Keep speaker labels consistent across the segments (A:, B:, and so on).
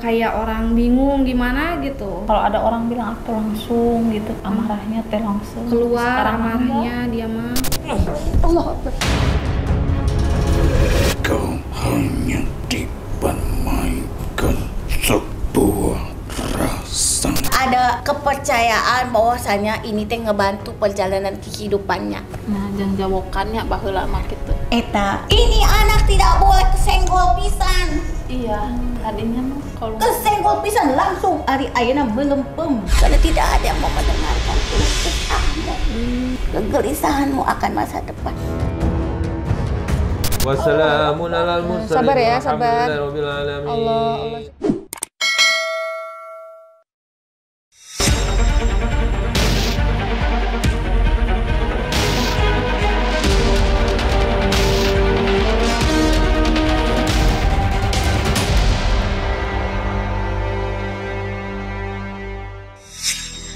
A: Kayak orang bingung gimana gitu.
B: Kalau ada orang bilang apa langsung gitu, amarahnya teh langsung
A: Keluar
B: sekarang
A: amarahnya dia mah.
B: Allah.
C: Kau hanya dipermainkan sebuah perasaan.
D: Ada kepercayaan bahwasanya ini teh ngebantu perjalanan kehidupannya.
B: Nah, jangan jawokannya baheula mah gitu.
D: Eta, ini anak tidak boleh kesenggol pisan.
B: Iya, tadinya mah kalau
D: Kesenggol pisan langsung ari ayeuna melempem. Karena tidak ada yang mau mendengarkan keluh kesahmu, kegelisahanmu akan masa depan.
C: Wassalamun alal mursalin.
E: Sabar ya, sabar.
C: Walhamdulillahirabbil alamin.
E: Allah.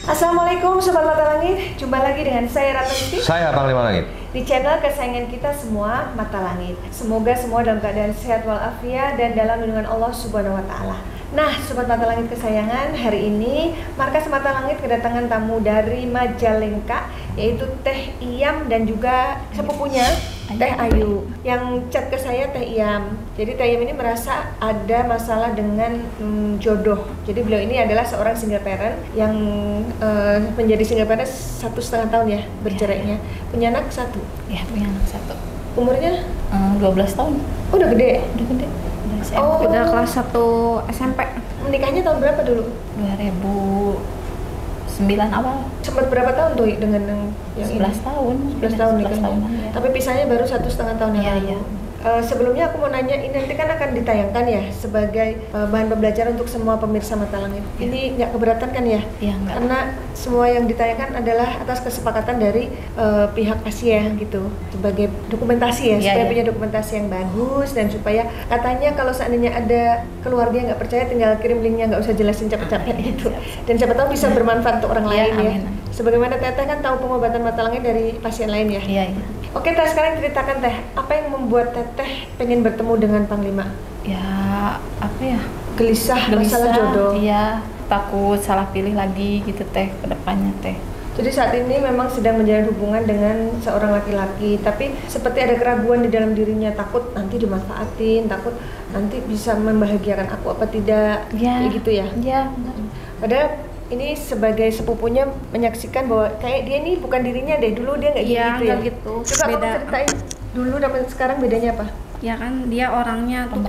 E: Assalamualaikum Sobat Mata Langit, jumpa lagi dengan saya Ratu Listi
C: Saya Panglima Langit.
E: di channel kesayangan kita semua, Mata Langit. Semoga semua dalam keadaan sehat walafiat dan dalam lindungan Allah Subhanahu wa Ta'ala. Nah, Sobat Mata Langit kesayangan, hari ini Markas Mata Langit kedatangan tamu dari Majalengka, yaitu Teh Iyam dan juga sepupunya Teh Ayu. Yang chat ke saya Teh Iyam. Jadi Teh Iyam ini merasa ada masalah dengan jodoh. Jadi beliau ini adalah seorang single parent yang menjadi single parent 1,5 tahun ya bercerainya. Punya anak 1.
B: ya punya anak 1.
E: Umurnya
B: 12 tahun.
E: oh, udah gede.
B: Udah gede. Udah SMP.
E: Oh.
A: Udah kelas 1 SMP.
E: Menikahnya tahun berapa dulu?
B: 2009 awal.
E: Sempat berapa tahun tuh dengan yang
B: 11 tahun.
E: 11 tahun
B: 11
E: nikahnya.
B: tahunan, ya.
E: Tapi pisahnya baru 1,5 tahun yang
B: Iya,
E: lalu.
B: iya.
E: Sebelumnya aku mau nanya, ini nanti kan akan ditayangkan ya sebagai bahan pembelajaran untuk semua pemirsa Mata Langit.
B: Iya.
E: Ini nggak keberatan kan ya?
B: Iya, nggak.
E: Karena semua yang ditayangkan adalah atas kesepakatan dari pihak pasien gitu, sebagai dokumentasi ya,
B: Iya,
E: supaya
B: iya.
E: punya dokumentasi yang bagus dan supaya katanya kalau seandainya ada keluarga yang nggak percaya tinggal kirim linknya, nggak usah jelasin capek-capek gitu.
B: siap.
E: Dan siapa tahu bisa bermanfaat untuk orang
B: Iya,
E: lain ya.
B: amin.
E: Sebagaimana Teteh kan tahu pengobatan mata langit dari pasien lain ya.
B: Iya, iya.
E: Oke Teh, sekarang ceritakan Teh, apa yang membuat Teteh pengen bertemu dengan Panglima?
B: Ya, apa ya?
E: Gelisah masalah jodoh.
B: Iya, takut salah pilih lagi gitu teh ke depannya teh.
E: Jadi saat ini memang sedang menjalin hubungan dengan seorang laki-laki, tapi seperti ada keraguan di dalam dirinya, takut nanti dimanfaatin, takut nanti bisa membahagiakan aku apa tidak,
B: Iya.
E: kayak gitu ya.
B: Iya, benar.
E: Padahal ini sebagai sepupunya menyaksikan bahwa kayak dia ini bukan dirinya deh, dulu dia nggak
A: Iya,
E: gitu ya.
A: nggak gitu.
E: Coba kamu
A: Beda.
E: ceritain dulu dan sekarang bedanya apa?
A: Ya kan dia orangnya tuh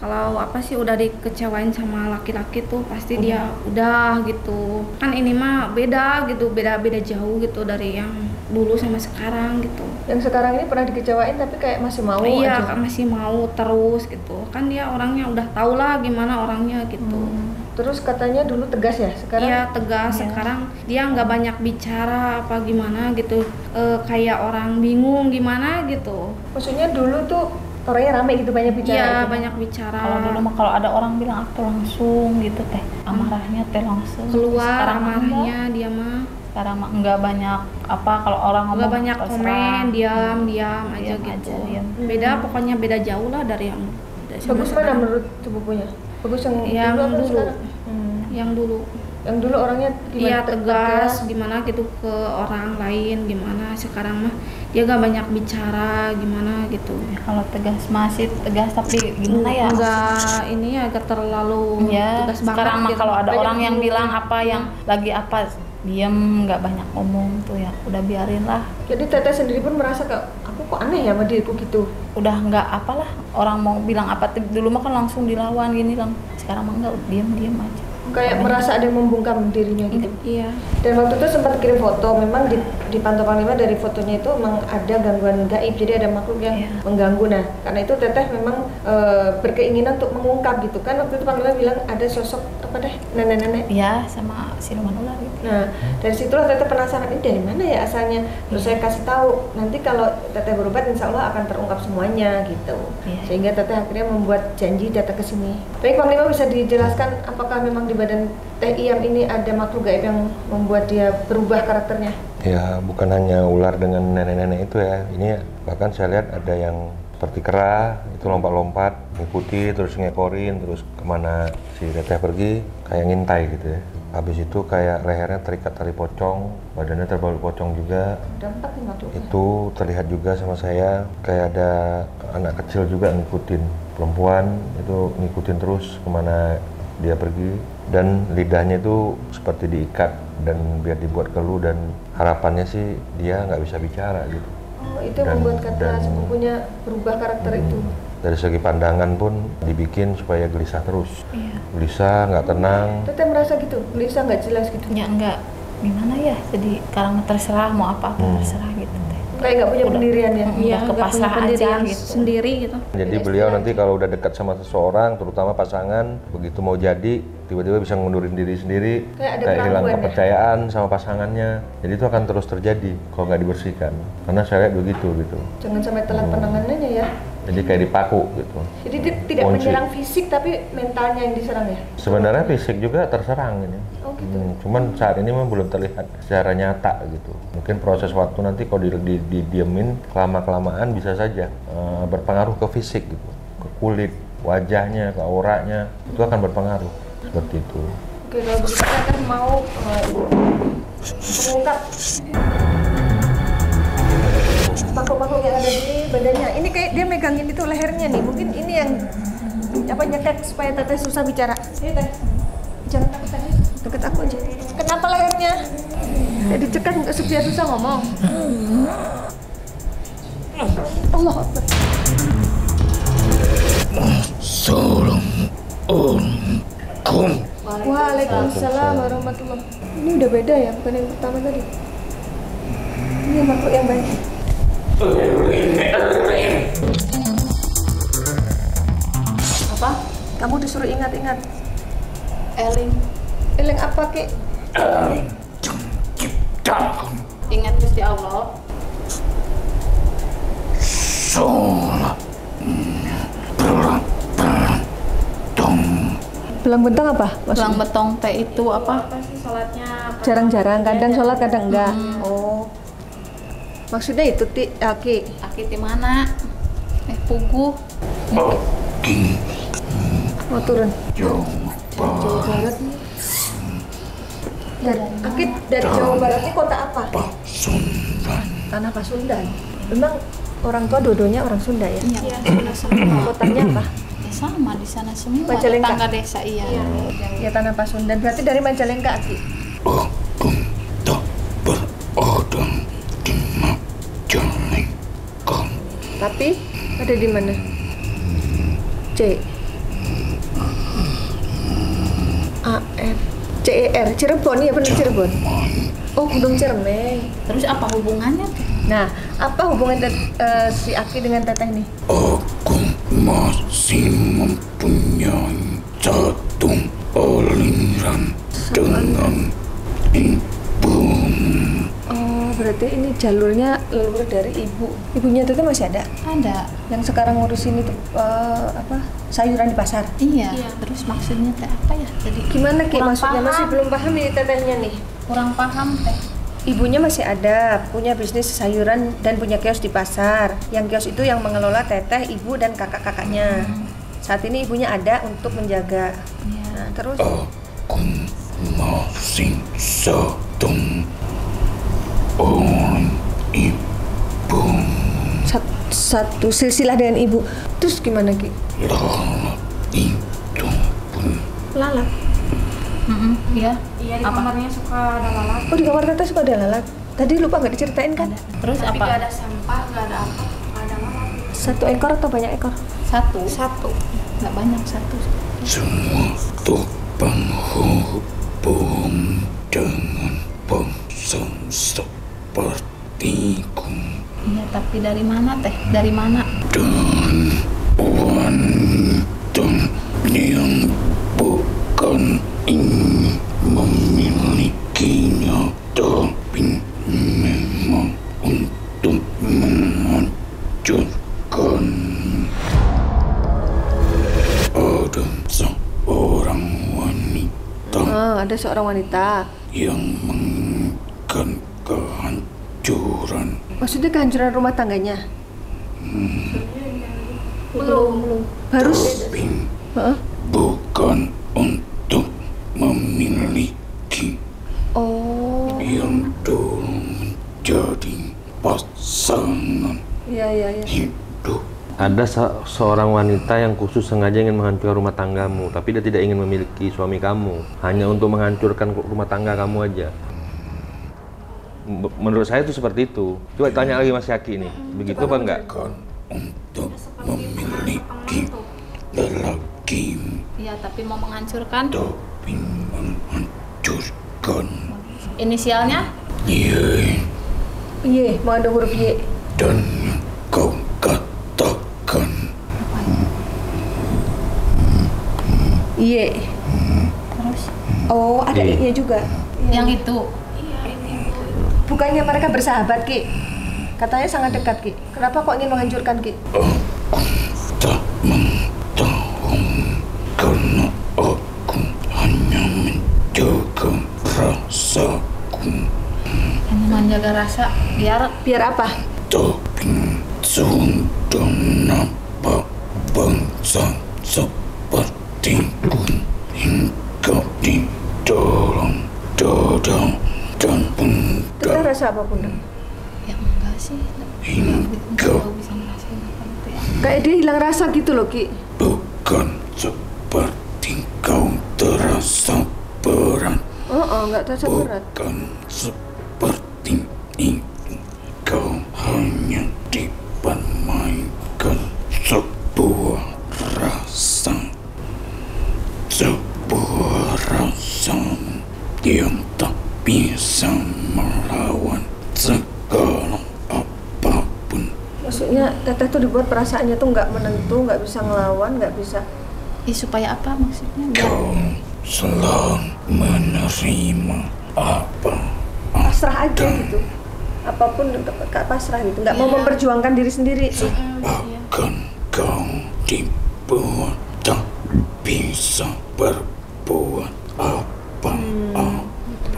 A: kalau apa sih udah dikecewain sama laki-laki tuh pasti dia udah gitu. Kan ini mah beda gitu, beda jauh gitu dari yang dulu sama sekarang gitu.
E: Yang sekarang ini pernah dikecewain tapi kayak masih mau
A: Iya,
E: aja.
A: kan masih mau terus gitu. Kan dia orangnya udah tau lah gimana orangnya gitu.
E: Terus katanya dulu tegas ya, sekarang
A: Iya tegas.
B: Iya.
A: Sekarang dia nggak banyak bicara apa gimana gitu. Kayak orang bingung gimana gitu.
E: maksudnya dulu tuh orangnya rame gitu, banyak bicara
A: Iya
E: gitu.
A: banyak bicara.
B: Kalau dulu mah kalau ada orang bilang apa langsung gitu teh, amarahnya teh langsung.
A: Keluar
B: Sekarang mah enggak.
A: amarahnya dia mah.
B: Sekarang mah enggak banyak apa kalau orang ngomong
A: Nggak banyak
B: terserah.
A: komen, diam aja
B: Diam
A: gitu.
B: aja, diam.
A: Beda pokoknya beda jauh lah dari yang sama
E: Bagus mana
A: sekarang.
E: menurut sepupunya? Bagus yang
A: Yang
E: dulu apa
A: dulu.
E: sekarang?
A: Yang dulu.
E: Yang dulu orangnya gimana?
A: Iya tegas gimana gitu ke orang lain gimana. Sekarang mah dia gak banyak bicara gimana gitu.
B: Kalau tegas masih tegas tapi gimana ya?
A: Enggak ini agak terlalu
B: Ya,
A: tegas banget.
B: sekarang mah
A: gitu.
B: kalau ada
E: Banyak
B: orang yang
E: ngomong.
B: bilang apa yang lagi apa diem, nggak banyak ngomong tuh ya udah biarin lah.
E: Jadi Teteh sendiri pun merasa kayak aku kok aneh ya sama diriku gitu.
B: Udah nggak apalah orang mau bilang apa dulu mah kan langsung dilawan gini kan, sekarang mah nggak, diem aja.
E: Kayak merasa ada yang membungkam dirinya gitu.
A: Iya.
E: Dan waktu itu sempat kirim foto, memang di pantau Panglima dari fotonya itu memang ada gangguan gaib, jadi ada makhluk yang
B: Iya.
E: mengganggu. Nah, karena itu Teteh memang berkeinginan untuk mengungkap gitu kan. Waktu itu Panglima bilang ada sosok apa deh, nenek-nenek.
B: Ya sama siluman ular gitu.
E: Nah, dari situlah Teteh penasaran ini dari mana ya asalnya. Terus saya kasih tahu, nanti kalau Teteh berobat insya Allah akan terungkap semuanya gitu.
B: Iya.
E: Sehingga Teteh akhirnya membuat janji datang ke sini. Baik Panglima, bisa dijelaskan apakah memang di badan Teh Iyam ini ada makhluk gaib yang membuat dia berubah karakternya?
F: Ya, bukan hanya ular dengan nenek-nenek itu ya. Ini bahkan saya lihat ada yang
C: seperti kera, itu lompat-lompat, ngikuti, terus ngekorin, terus kemana si teteh pergi, kayak ngintai gitu ya. Habis itu kayak lehernya terikat tali pocong, badannya terbalut pocong juga. Itu terlihat juga sama saya, kayak ada anak kecil juga ngikutin, perempuan itu ngikutin terus kemana dia pergi. Dan lidahnya itu seperti diikat dan biar dibuat keluh, dan harapannya sih dia nggak bisa bicara gitu.
E: Oh, itu yang membuat kata sepupunya berubah karakter itu.
C: Dari segi pandangan pun dibikin supaya gelisah terus.
B: Iya.
C: Gelisah, nggak tenang.
E: Teteh merasa gitu, gelisah nggak jelas gitu.
B: Ya enggak, gimana ya, jadi kalau terserah mau apa terserah gitu teh.
E: Kayak nggak punya pendirian ya.
B: Iya,
A: nggak
B: kepasrah
A: punya
B: aja
A: pendirian
B: gitu.
A: sendiri gitu.
C: Jadi beliau nanti kalau udah dekat sama seseorang, terutama pasangan, begitu mau jadi, tiba-tiba bisa ngundurin diri sendiri,
E: Kayak ada
C: hilang
E: keraguan ya?
C: kepercayaan sama pasangannya. Jadi itu akan terus terjadi kalau nggak dibersihkan. Karena saya lihat begitu gitu.
E: Jangan sampai telat penanganannya ya.
C: Jadi kayak dipaku gitu.
E: Jadi dia tidak
C: Kunci.
E: menyerang fisik tapi mentalnya yang diserang ya.
C: Sebenarnya fisik juga terserang ini.
E: Oh gitu.
C: Cuman saat ini memang belum terlihat secara nyata gitu. Mungkin proses waktu nanti kalau didiemin kelamaan bisa saja berpengaruh ke fisik gitu, ke kulit, wajahnya, ke auranya, itu akan berpengaruh seperti itu.
E: Oke, kalau begitu kita akan mau mengungkap makhluk-makhluk yang ada di badannya. Ini kayak dia megangin itu lehernya nih. Mungkin ini yang nyekek supaya teteh susah bicara. Ini teh, jangan takut teh. Deket aku aja. Kenapa lehernya? Ya dicekek supaya susah ngomong. Allah Akbar.
C: Assalamualaikum.
E: Waalaikumsalam warahmatullahi. Ini udah beda ya, bukan yang pertama tadi. Ini makhluk yang baik. Apa? Kamu disuruh ingat-ingat.
B: Eling,
E: Eling apa, Kek?
B: ingat Gusti Allah.
E: Belang bentang apa?
B: Belang betong teh itu apa?
A: Apa sih sholatnya?
E: Jarang-jarang, kadang sholat, kadang enggak. Oh. Maksudnya itu, Ki.
B: Aki di mana? Pugu.
E: Mau turun. Jawa Barat nih. Aki dari Jawa Barat ini kota apa? Tanah Pasundan. Memang orang tua dua-duanya orang Sunda ya?
B: Iya, sudah semua.
E: Kotanya apa?
B: Ya sama di sana semua.
E: Majalengka?
B: Tetangga desa iya.
E: Ya Tanah Pasundan. Berarti dari Majalengka, Aki.
C: Aku tak berada di Majalengka.
E: Tapi ada di mana? C A R C E R Cirebon ya, benar Cirebon. Oh, Gunung Ciremai.
B: Terus apa hubungannya tuh?
E: Nah, apa hubungan si Aki dengan teteh nih?
C: Aku masih mempunyai satu aliran dengan ibu.
E: Oh, berarti ini jalurnya leluhur dari ibu. Ibunya teteh masih ada?
B: Ada.
E: Yang sekarang ngurusin itu apa? Sayuran di pasar.
B: Iya. Terus maksudnya teh apa ya? Jadi
E: Gimana Ki?
B: kurang
E: Maksudnya
B: paham.
E: masih belum paham ini tetehnya nih.
B: kurang paham teh.
E: Ibunya masih ada, punya bisnis sayuran dan punya kios di pasar. Yang kios itu yang mengelola teteh, ibu, dan kakak-kakaknya. Saat ini ibunya ada untuk menjaga. Nah, terus
C: Aku masih satu orang ibu.
E: satu silsilah dengan ibu. Terus gimana Ki?
C: Lalat itu pun
E: Lalat.
B: Iya.
A: Iya, di kamarnya suka ada lalat.
E: Oh, di kamar teteh suka ada lalat. Tadi lupa nggak diceritain kan?
B: Terus
A: Tapi
B: apa?
A: nggak ada sampah, nggak ada apa, nggak ada lalat.
E: Satu ekor atau banyak ekor?
B: Satu. Nggak banyak, satu.
C: semua tuh penghubung dengan bangsa sepertiku
B: Iya, tapi dari mana teh? Dari mana?
C: dan wanita yang bukan ingin memilikinya tapi memang untuk menghancurkan. Ada seorang wanita
E: Ada seorang wanita.
C: yang menginginkan kehancuran.
E: Maksudnya kehancuran rumah tangganya? Belum. Baru.
F: Doping bukan untuk memiliki.
E: Oh.
F: Yang dulu menjadi pasangan
E: Iya.
F: hidup.
C: Ada seorang wanita yang khusus sengaja ingin menghancurkan rumah tanggamu, tapi dia tidak ingin memiliki suami kamu, hanya untuk menghancurkan rumah tangga kamu aja. Menurut saya itu seperti itu. Coba tanya lagi Mas Yaki nih, begitu apa enggak?
F: Bukan untuk memiliki lelaki.
B: Iya, tapi mau menghancurkan.
F: Tapi menghancurkan.
B: Inisialnya?
F: Ye.
E: Iya, mau ada huruf Y.
F: Dan kau katakan
E: Y.
B: Terus?
E: Oh, ada I-nya juga.
B: Yang itu.
E: Bukannya mereka bersahabat, Ki? Katanya sangat dekat, Ki. Kenapa kok ingin menghancurkan, Ki?
F: tak mengetahui karena aku hanya menjaga rasaku.
B: Hanya menjaga rasa
E: Biar apa?
F: Tapi sudah nampak bangsa sepertiku hingga di dalam dada dan
E: Kita
F: pundak
E: rasa apa, Bunda?
B: ya enggak sih.
F: hingga
B: Bisa ngerasain apa gitu ya.
E: Kayak dia hilang rasa gitu loh, Ki.
F: bukan seperti kau terasa berat.
E: Nggak terasa berat.
F: Bukan seperti itu. Kau hanya dipermainkan sebuah rasa. Sebuah rasa yang tak bisa melawan segala apapun.
E: Maksudnya Teteh tuh dibuat perasaannya tuh nggak menentu, nggak bisa ngelawan, nggak bisa.
B: Supaya apa maksudnya?
F: Kau selalu menerima apa
E: Pasrah aja gitu. Apapun Kak pasrah gitu. Nggak mau memperjuangkan diri sendiri.
F: akan kau dibuat tak bisa berbuat apa-apa.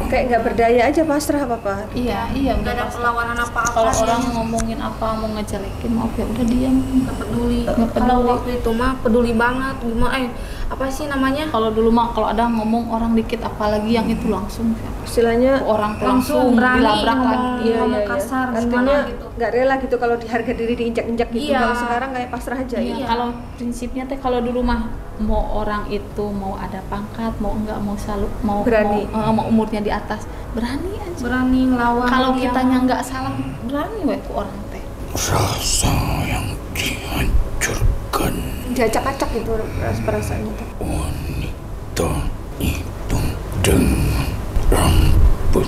E: Kayak nggak berdaya aja pasrah apa-apa.
B: Iya,
A: Nggak
B: udah
A: ada
B: pasti.
A: perlawanan apa-apa
B: Kalau
A: sih.
B: orang ngomongin apa, mau ngejelekin, mau ya udah diam.
A: Nggak peduli.
B: Nggak peduli.
A: Kalau waktu itu mah peduli banget. Gimana? Apa sih namanya?
B: Kalau dulu mah kalau ada ngomong orang dikit apalagi yang itu langsung
E: Istilahnya
B: orang tuh
A: Langsung
B: langsung
A: berani
B: dilabrak
A: ngomong.
B: lagi.
A: Ngomong kasar,
E: Artinya
A: gimana gitu.
E: nggak rela gitu kalau di harga diri diinjak-injak gitu.
A: Iya.
E: Kalau sekarang kayak pasrah aja
B: Iya,
E: ya.
B: kalau prinsipnya teh kalau dulu mah mau orang itu mau ada pangkat, mau enggak, mau selalu mau
E: Berani.
B: mau umurnya di atas, berani aja.
A: Berani ngelawan.
B: Kalau
A: dia.
B: kitanya nggak salah, berani we ku orang teh.
F: Rasa yang dihancurkan
E: Diacak-acak gitu perasaan itu.
F: wanita itu dengan rambut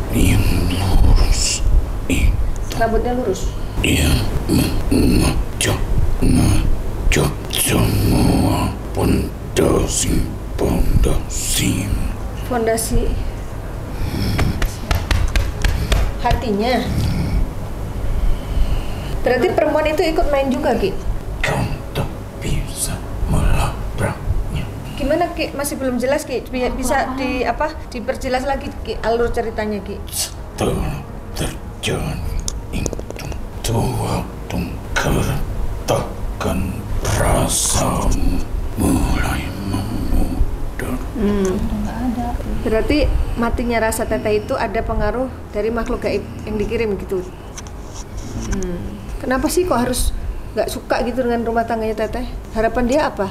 F: yang lurus itu.
E: Rambutnya lurus.
F: Dia mengajak semua pondasi
E: Fondasi hatinya. Berarti perempuan itu ikut main juga, Ki?
F: kau tak bisa melabraknya.
E: Gimana, Ki? Masih belum jelas, Ki? Bisa diperjelas lagi, Ki, alur ceritanya, Ki?
F: Setelah terjadi itu, suatu keretakan rasamu mulai memudar.
B: Nggak ada.
E: Berarti matinya rasa Teteh itu ada pengaruh dari makhluk gaib yang dikirim gitu. Kenapa sih kok harus nggak suka gitu dengan rumah tangganya Teteh? Harapan dia apa?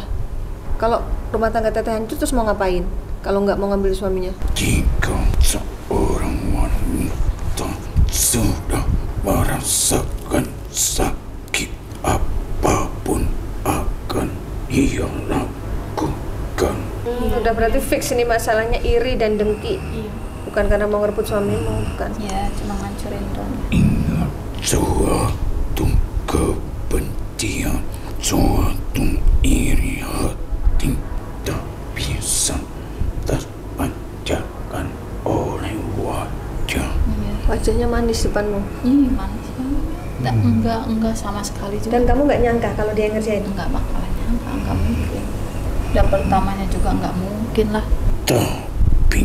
E: Kalau rumah tangga Teteh hancur terus mau ngapain? Kalau nggak mau ngambil suaminya?
F: Jika seorang wanita sudah merasakan sakit, apapun akan ia lakukan.
E: Udah berarti fix ini masalahnya iri dan dengki. Bukan karena mau ngerebut suamimu, bukan.
B: Ya, cuma ngancurin doang.
F: Ingat suatu kebencian, suatu iri hati tak bisa terpancarkan oleh wajah.
E: Wajahnya manis depanmu.
B: Manis banget. Enggak sama sekali juga.
E: Dan kamu nggak nyangka kalau dia yang ngerjain?
B: Enggak bakalan nyangka, enggak mungkin. Dan pertamanya juga enggak mungkin lah.
F: Tapi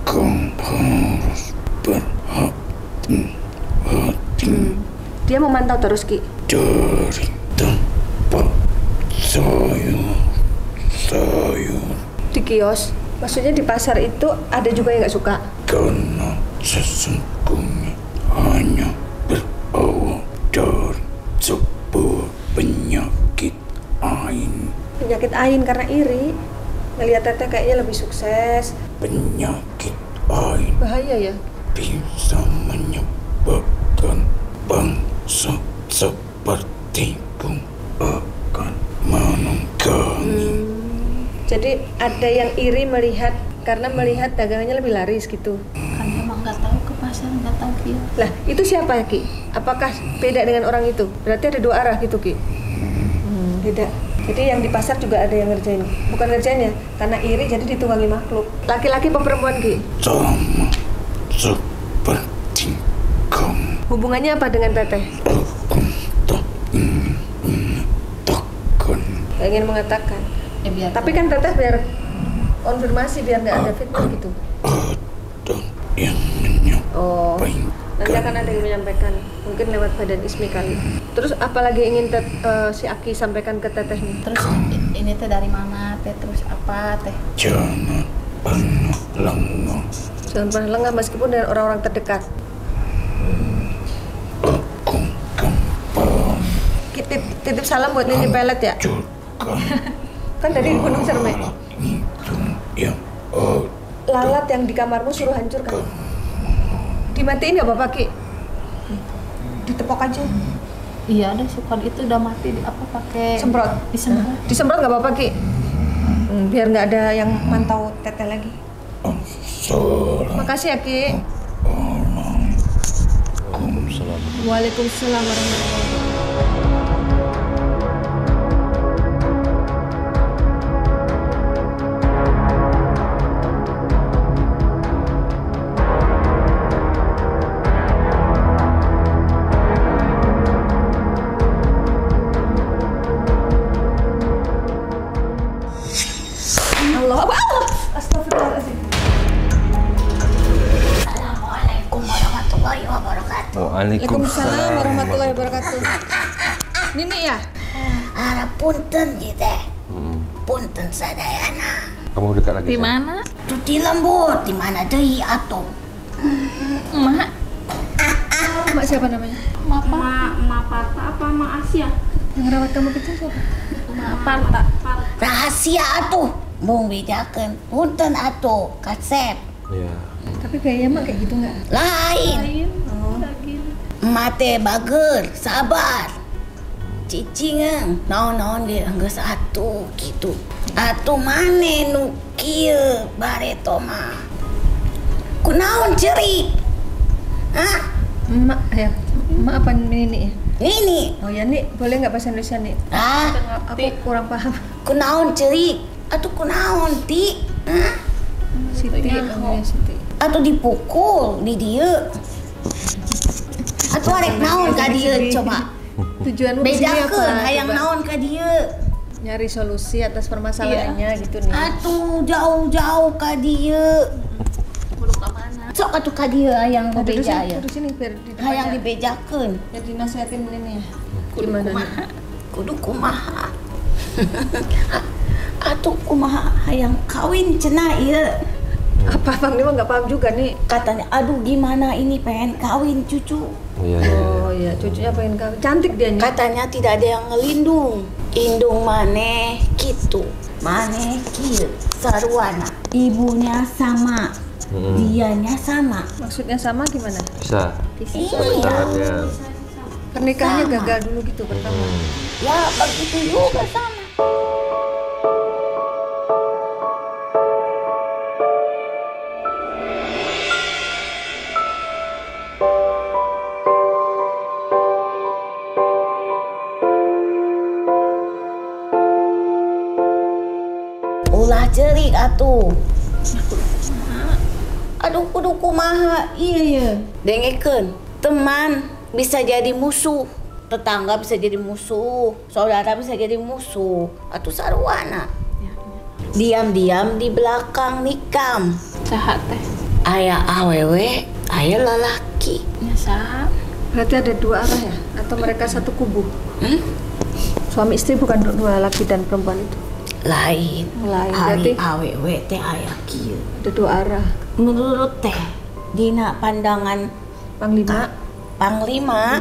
F: kau harus berhati-hati
E: Dia memantau terus, Ki.
F: dari tempat sayur.
E: Di kios, maksudnya di pasar itu ada juga yang nggak suka.
F: Karena sesungguhnya hanya berawal dari sebuah penyakit ain.
E: Penyakit ain karena iri. Ngelihat teteh kayaknya lebih sukses.
F: Penyakit ain
E: Bahaya ya.
F: bisa menyebabkan bangsa sepertiku akan menunggangi.
E: Jadi ada yang iri melihat karena melihat dagangannya lebih laris gitu.
B: Kan emang nggak tahu ke pasar, nggak tahu Ki.
E: Lah itu siapa Ki? Apakah beda dengan orang itu? Berarti ada dua arah gitu Ki? Beda. Jadi yang di pasar juga ada yang ngerjain. Bukan ngerjain ya, karena iri jadi ditunggangi makhluk. Laki-laki apa perempuan Ki?
F: Sama seperti kamu.
E: Hubungannya apa dengan teteh?
F: Aku tak ingin mengatakan.
E: Gak ingin mengatakan.
B: Ya biar.
E: Tapi kan teteh biar konfirmasi biar nggak ada fitnah gitu.
F: Ada yang
E: Oh,
F: menyampaikan.
E: nanti akan ada yang menyampaikan. Mungkin lewat badan ismi kali. Terus apalagi ingin si Aki sampaikan ke teteh nih?
B: Terus ini teh dari mana teh? Terus apa teh?
F: Jangan pernah lengah.
E: Jangan pernah lengah meskipun dengan orang-orang terdekat.
F: Aku gampang
E: Titip salam buat Nini Pelet ya?
F: juga
E: Kan tadi di Gunung Serme.
F: itu yang
E: Lalat yang di kamarmu suruh hancurkan. Dimatiin nggak Bapak Ki? Ditepok aja.
B: Iya ada suka itu udah mati di apa pakai
E: Semprot.
B: disemprot.
E: Disemprot nggak Bapak Ki? Biar nggak ada yang mantau teteh lagi.
F: salah.
E: Makasih ya Ki. Waalaikumsalam warahmatullahi wabarakatuh. Allah, astagfirullahaladzim.
D: Assalamualaikum warahmatullahi wabarakatuh.
E: Waalaikumsalam warahmatullahi wabarakatuh. Nini ya?
D: Harap punten gitu. Punten sadayana.
C: Kamu dekat lagi.
B: Di
C: Sa?
B: mana?
D: Tuh di lembut, di mana deui atuh?
B: Mak.
E: Mak siapa namanya?
A: Ma Parta apa Ma Asia?
E: Yang rawat kamu kecil siapa?
B: Mak Parta.
D: Rahasia atuh. Mung bedakeun punten atuh, kasep.
C: Iya.
E: Tapi kayaknya mak kayak gitu nggak?
D: Lain. Mate bager, sabar. Cicing naon-naon ge geus atuh gitu. Atuh mane nu kieu bareto mah. Kunaon cerik? Hah?
E: Emak ya? Emak apa Nini ya?
D: Ini.
E: Oh ya Nik, boleh nggak bahasa Indonesia Nik?
D: Ah,
E: Aku kurang paham.
D: kunaon cerik? Atuh kunaon ti? Hah?
E: Siti, namanya Siti.
D: Atuh dipukul di dieu. Atuh arek naon ka dieu coba?
E: Tujuanmu kesini apa?
D: Bedakeun hayang
E: Coba.
D: naon ka dieu.
E: Nyari solusi atas permasalahannya gitu nih.
D: Atuh jauh-jauh ka dieu. Sok atuh ka dieu hayang bebeja aya.
E: Terus sini biar di
D: Hayang
E: depannya.
D: dibejakeun.
E: Biar dinasihatin ini ya.
D: Gimana? Kudu kumaha. Atuh kumaha hayang kawin cenah ieu.
E: Apa Bang Nima nggak paham juga nih.
D: Katanya aduh gimana ini pengen kawin cucu.
C: Iya.
E: Oh iya, cucunya pengen kawin. Cantik dia nih.
D: Katanya tidak ada yang ngelindung. Indung maneh gitu. Maneh kieu sarwana. Ibunya sama. Dianya sama.
E: Maksudnya sama gimana?
C: Bisa.
D: Iya.
C: Pernikahannya.
E: Pernikahannya
D: Sama.
E: gagal dulu gitu pertama.
D: Ya begitu juga sama. Ulah cerik atuh. Aduh kudu kumaha iya ya. Dengekeun, teman bisa jadi musuh, tetangga bisa jadi musuh, saudara bisa jadi musuh, atuh sarwana. Diam-diam di belakang nikam.
B: Saha teh?
D: Aya awewe, aya lalaki.
B: Ya saha.
E: Berarti ada dua arah ya? Atau mereka satu kubu? Suami istri bukan dua laki dan perempuan itu.
D: Lain.
E: Lain,
D: Hari
E: berarti-
D: awewe teh aya kieu.
E: Ada dua arah.
D: Menurut teh dina pandangan Panglima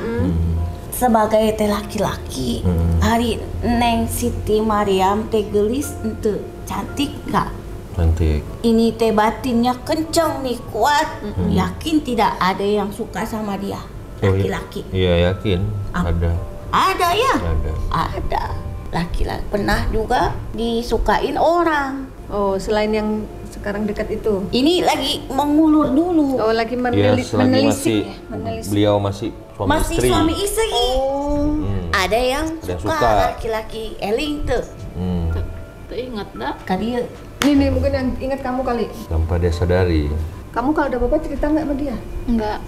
D: sebagai teh laki-laki, hari Neng Siti Mariam teh gelis ente cantik gak?
C: Cantik.
D: Ini teh batinnya kenceng nih, kuat. Yakin tidak ada yang suka sama dia? Laki-laki.
C: Iya yakin.
D: Ah.
C: Ada.
D: Ada ya?
C: Ada.
D: Ada. Laki-laki pernah juga disukain orang.
E: Oh, selain yang sekarang dekat itu.
D: Ini lagi mengulur dulu.
E: Oh, lagi
C: Iya, selagi
E: menelisik
C: masih
E: ya? Menelisik.
C: beliau masih suami
D: Masih
C: istri.
D: suami istri. Ada yang
C: Ada yang
D: suka
C: suka.
D: laki-laki eling tuh.
B: Tuh ingat dah.
D: Kali
E: Nih mungkin yang ingat kamu kali.
C: Tanpa dia sadari.
E: Kamu kalau ada apa-apa cerita nggak sama dia?
B: Enggak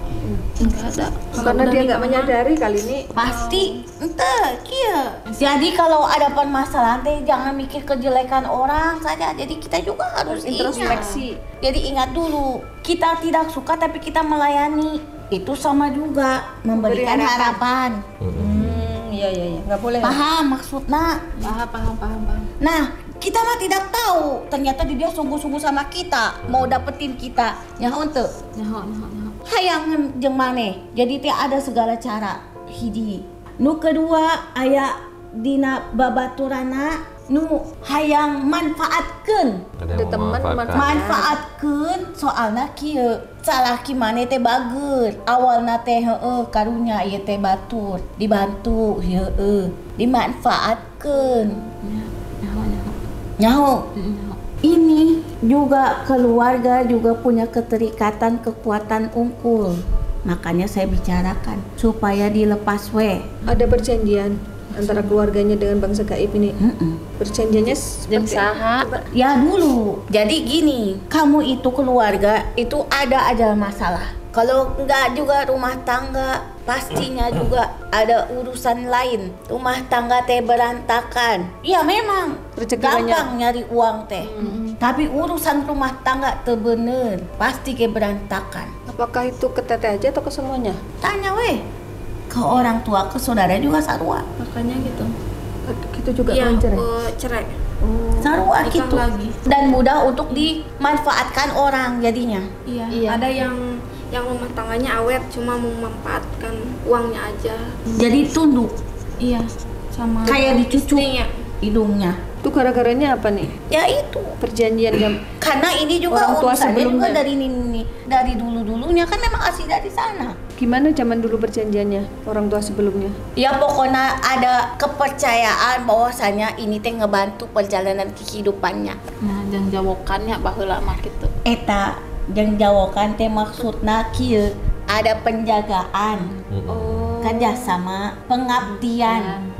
B: ada.
E: Karena dia nggak menyadari kali ini.
D: pasti ente kia. Jadi kalau ada masalah teh jangan mikir kejelekan orang saja. Jadi kita juga harus
E: Introspeksi.
D: ingat. Jadi ingat dulu, kita tidak suka tapi kita melayani. Itu sama juga memberikan
E: Beri
D: harapan.
E: Iya. Nggak boleh.
D: Paham maksudnya?
B: Paham.
D: Nah, kita mah tidak tahu. Ternyata dia sungguh-sungguh sama kita, mau dapetin kita. Nyaho teu?
B: Nyaho.
D: Hayangan jeung maneh. Jadi teh ada segala cara. Hiji. Nu kedua aya dina babaturana nu hayang manfaatkeun.
C: Ada yang
E: teman,
C: memanfaatkan.
D: Manfaatkeun soalna kieu. Salaki maneh teh bageut. Awalna teh heueuh karunya ieu teh batur, dibantu heueuh, dimanfaatkeun. Nyaho. Ini juga keluarga juga punya keterikatan kekuatan unggul. Makanya saya bicarakan supaya dilepas we.
E: Ada perjanjian antara keluarganya dengan bangsa gaib ini. Perjanjiannya
B: Jeung
E: seperti
B: saha?
D: Ya dulu. Jadi gini, kamu itu keluarga itu ada aja masalah. Kalau enggak juga rumah tangga pastinya juga ada urusan lain. Rumah tangga teh berantakan. Ya memang
E: Rezeki
D: gampang nyari uang teh. Tapi urusan rumah tangga teu bener, pasti ke berantakan.
E: apakah itu ke teteh aja atau ke semuanya?
D: Tanya weh. Ke orang tua, ke saudara juga sarua.
A: Makanya gitu.
E: Gitu juga
A: Iya,
E: kalau cerai.
A: cerai.
D: Sarua
A: Nikah
D: gitu.
A: lagi.
D: Dan mudah untuk dimanfaatkan orang jadinya.
A: Iya. Ada yang rumah tangganya awet cuma memanfaatkan uangnya aja.
D: Jadi tunduk
A: Iya, sama
D: kayak dicucuk
A: istrinya.
D: hidungnya.
E: Itu gara-garanya apa nih?
D: Ya itu.
E: Perjanjian jam.
D: Karena ini juga
E: Orang tua
D: urusannya juga
E: sebelumnya.
D: dari ini dari dulu-dulunya kan memang asli dari sana.
E: Gimana zaman dulu perjanjiannya orang tua sebelumnya?
D: Ya pokoknya ada kepercayaan bahwasanya ini teh ngebantu perjalanan kehidupannya.
B: Nah, jeung jawokannya baheula mah kitu.
D: Eta jeung jawokan teh maksudna kieu ada penjagaan, kerjasama, pengabdian.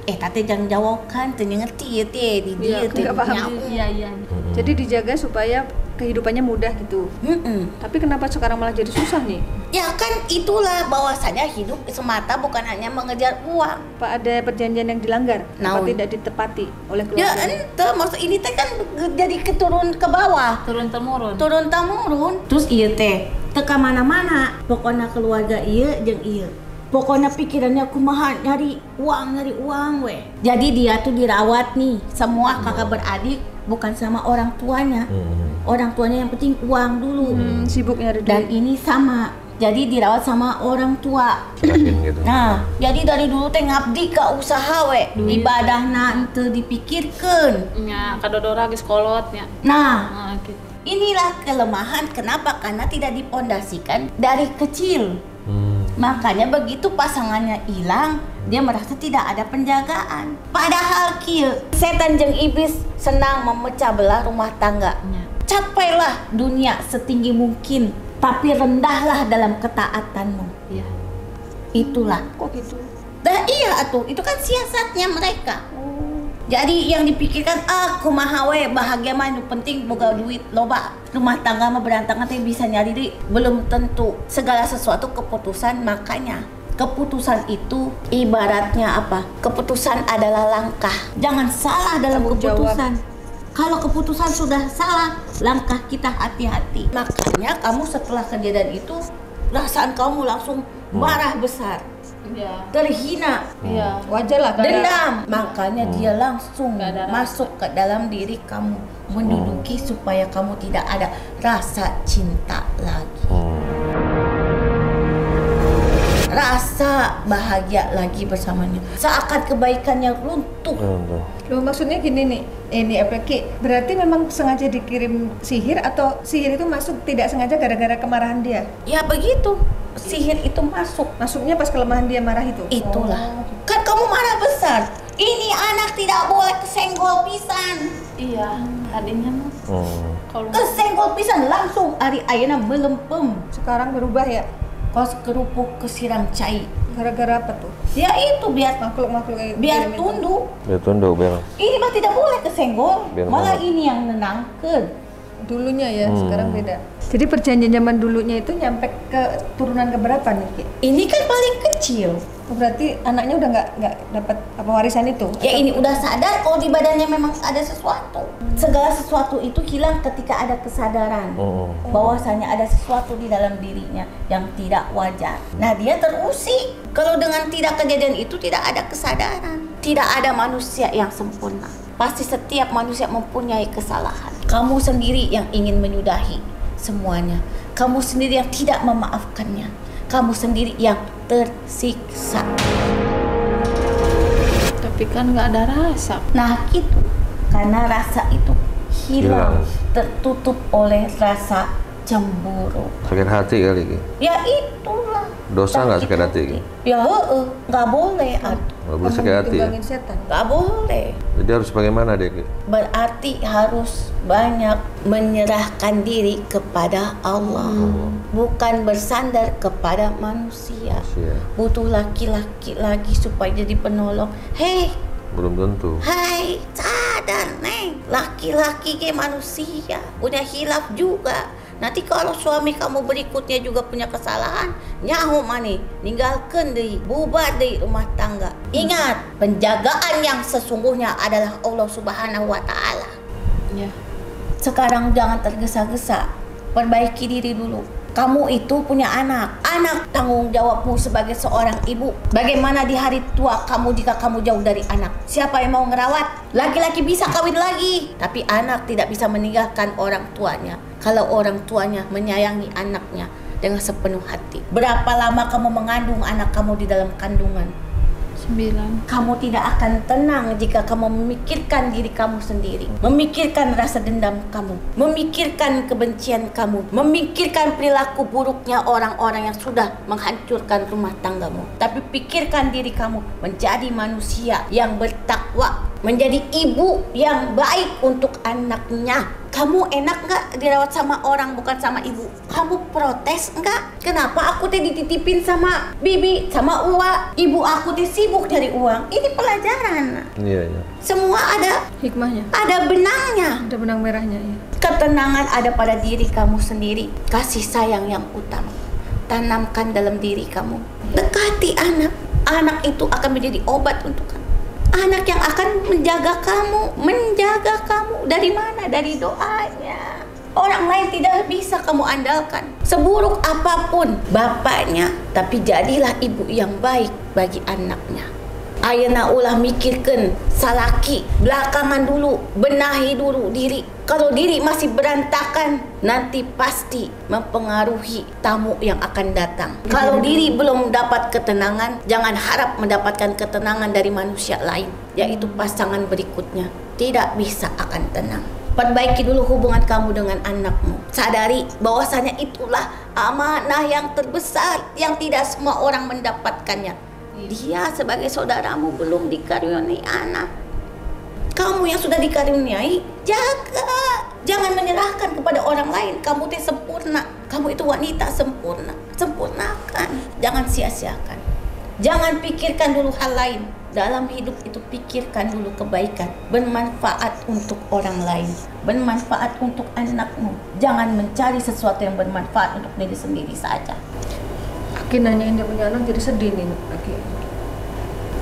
D: Eta teh jeung jawokan teh ngerti ya teh di
E: Iya,
D: dieu teh.
E: nggak paham.
B: Iya.
E: Jadi dijaga supaya kehidupannya mudah gitu. Tapi kenapa sekarang malah jadi susah nih?
D: Ya kan itulah bahwasanya hidup semata bukan hanya mengejar uang.
E: Apa ada perjanjian yang dilanggar? Apa
D: Naon?
E: tidak ditepati oleh
D: Ya
E: keluarga?
D: ente maksud ini teh kan jadi keturun ke bawah.
B: Turun temurun.
D: Turun temurun. Terus ieu teh teu ka mana-mana. Pokoknya keluarga ieu jeung ieu. Pokoknya pikirannya kumaha nyari uang weh. Jadi dia tuh dirawat nih semua kakak beradik bukan sama orang tuanya. Orang tuanya yang penting uang dulu.
E: Sibuk nyari
D: Dan
E: duit.
D: ini sama. Jadi dirawat sama orang tua.
C: Serahin gitu.
D: Nah, jadi dari dulu teh ngabdi ke usaha we. Ibadahna henteu dipikirkeun.
B: Nya kadodora geus kolot nya.
D: Nah,
B: Nah, gitu.
D: inilah kelemahan kenapa karena tidak dipondasikan dari kecil. Makanya begitu pasangannya hilang, dia merasa tidak ada penjagaan. Padahal kieu setan jeung iblis senang memecah belah rumah tangga. Capailah dunia setinggi mungkin, tapi rendahlah dalam ketaatanmu.
B: Iya.
D: Itulah.
E: Kok gitu?
D: Dah iya atuh, itu kan siasatnya mereka. Jadi yang dipikirkan kumaha we bahagia mah nu penting boga duit loba. Rumah tangga mah berantakan teh bisa nyari duit. Belum tentu. Segala sesuatu keputusan, makanya keputusan itu ibaratnya apa? Keputusan adalah langkah. Jangan salah dalam
E: Tanggung jawab.
D: keputusan. Kalau keputusan sudah salah, langkah kita hati-hati. Makanya kamu setelah kejadian itu perasaan kamu langsung marah besar.
B: Iya.
D: terhina,
B: Iya.
E: Wajar lah.
D: dendam. Makanya dia langsung
B: Nggak ada rasa.
D: masuk ke dalam diri kamu, menduduki supaya kamu tidak ada rasa cinta lagi. Rasa bahagia lagi bersamanya. Seakan kebaikannya runtuh.
E: Loh, maksudnya gini nih, ini apa Ki? Berarti memang sengaja dikirim sihir atau sihir itu masuk tidak sengaja gara-gara kemarahan dia?
D: Ya begitu. Sihir itu masuk.
E: Masuknya pas kelemahan dia marah itu?
D: Itulah. Kan kamu marah besar. Ini anak tidak boleh kesenggol pisan.
B: Iya. Tadinya mas. Kalau
D: Kesenggol pisan langsung hari ayana melempem.
E: Sekarang berubah ya?
D: Kos kerupuk kesiram cai.
E: Gara-gara apa tuh?
D: Ya itu biar
E: Makhluk-makhluk kayak
D: biar
E: gitu.
D: tunduk.
C: Dia tunduk biar.
D: Ini mah tidak boleh kesenggol.
C: Biar
D: Malah
C: banget.
D: ini yang nenangkan.
E: Dulunya ya, sekarang beda. Jadi perjanjian zaman dulunya itu nyampe ke turunan keberapa nih Ki?
D: Ini kan paling kecil.
E: Oh, berarti anaknya udah nggak dapat apa warisan itu?
D: Ya ini udah sadar kalau di badannya memang ada sesuatu. Segala sesuatu itu hilang ketika ada kesadaran bahwasanya ada sesuatu di dalam dirinya yang tidak wajar. Nah dia terusik. Kalau dengan tidak kejadian itu tidak ada kesadaran. Tidak ada manusia yang sempurna. Pasti setiap manusia mempunyai kesalahan. Kamu sendiri yang ingin menyudahi semuanya. Kamu sendiri yang tidak memaafkannya. Kamu sendiri yang tersiksa.
B: tapi kan nggak ada rasa.
D: Nah gitu, karena rasa itu hilang,
C: Hilang.
D: tertutup oleh rasa cemburu.
C: Sakit hati kali Ki.
D: Ya itulah.
C: Dosa nggak sakit hati Ki?
D: Ya nggak boleh,
C: Nggak boleh sakit hati ya?
E: Timbangin setan.
D: nggak boleh.
C: Jadi harus bagaimana dia Ki?
D: Berarti harus banyak menyerahkan diri kepada Allah, bukan bersandar kepada manusia.
C: Iya.
D: Butuh laki-laki lagi supaya jadi penolong. Hei,
C: Belum tentu.
D: hai, sadar neng, laki-laki ke manusia punya hilaf juga. Nanti kalau suami kamu berikutnya juga punya kesalahan, nyaho mani, ninggalkan deh, bubar deh rumah tangga. Ingat, penjagaan yang sesungguhnya adalah Allah Subhanahu wa Ta'ala.
B: Ya.
D: Sekarang jangan tergesa-gesa, perbaiki diri dulu. Kamu itu punya anak. Anak tanggung jawabmu sebagai seorang ibu. Bagaimana di hari tua kamu jika kamu jauh dari anak? Siapa yang mau ngerawat? Laki-laki bisa kawin lagi, tapi anak tidak bisa meninggalkan orang tuanya. Kalau orang tuanya menyayangi anaknya dengan sepenuh hati. Berapa lama kamu mengandung anak kamu di dalam kandungan?
B: 9.
D: Kamu tidak akan tenang jika kamu memikirkan diri kamu sendiri, memikirkan rasa dendam kamu, memikirkan kebencian kamu, memikirkan perilaku buruknya orang-orang yang sudah menghancurkan rumah tanggamu. Tapi pikirkan diri kamu menjadi manusia yang bertakwa, menjadi ibu yang baik untuk anaknya. Kamu enak nggak dirawat sama orang bukan sama ibu? Kamu protes nggak? Kenapa aku teh dititipin sama bibi, sama uwa? Ibu aku teh sibuk cari uang. Ini pelajaran.
C: Iya, iya.
D: Semua ada
E: Hikmahnya.
D: benangnya.
E: Ada benang merahnya ya.
D: Ketenangan ada pada diri kamu sendiri. Kasih sayang yang utama tanamkan dalam diri kamu. Dekati anak. Anak itu akan menjadi obat untuk kamu. Anak yang akan menjaga kamu dari mana? Dari doanya. Orang lain tidak bisa kamu andalkan. Seburuk apapun bapaknya, tapi jadilah ibu yang baik bagi anaknya. Ayeuna ulah mikirkan salaki, belakangan dulu, benahi dulu diri. Kalau diri masih berantakan, nanti pasti mempengaruhi tamu yang akan datang. Kalau diri belum dapat ketenangan, jangan harap mendapatkan ketenangan dari manusia lain, yaitu pasangan berikutnya. Tidak bisa akan tenang. Perbaiki dulu hubungan kamu dengan anakmu. Sadari bahwasanya itulah amanah yang terbesar yang tidak semua orang mendapatkannya. Dia sebagai saudaramu belum dikaruniai anak. Kamu yang sudah dikaruniai, jaga. Jangan menyerahkan kepada orang lain. Kamu teh sempurna. Kamu itu wanita sempurna. Sempurnakan. Jangan sia-siakan. Jangan pikirkan dulu hal lain. Dalam hidup itu pikirkan dulu kebaikan. Bermanfaat untuk orang lain. Bermanfaat untuk anakmu. Jangan mencari sesuatu yang bermanfaat untuk diri sendiri saja.
E: Aki nanyain dia punya anak jadi sedih nih Aki.